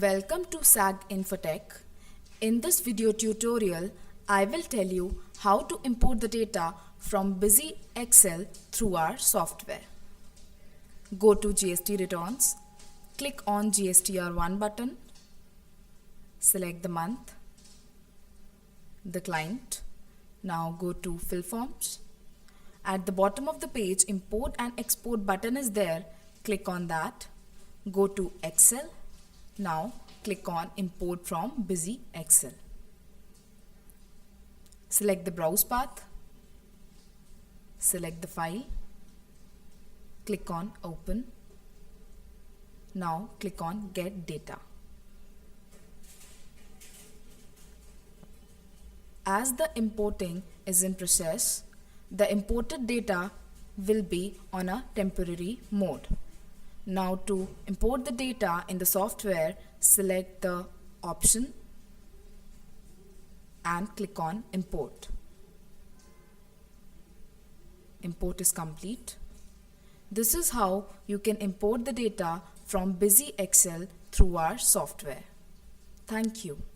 Welcome to SAG Infotech. In this video tutorial, I will tell you how to import the data from Busy Excel through our software. Go to GST Returns, click on GSTR1 button, select the month, the client. Now go to Fill Forms. At the bottom of the page, Import and Export button is there. Click on that. Go to Excel. Now click on Import from Busy Excel. Select the browse path. Select the file. Click on Open. Now click on Get Data. As the importing is in process, the imported data will be on a temporary mode. Now to import the data in the software, select the option and click on Import. Import is complete. This is how you can import the data from Busy Excel through our software. Thank you.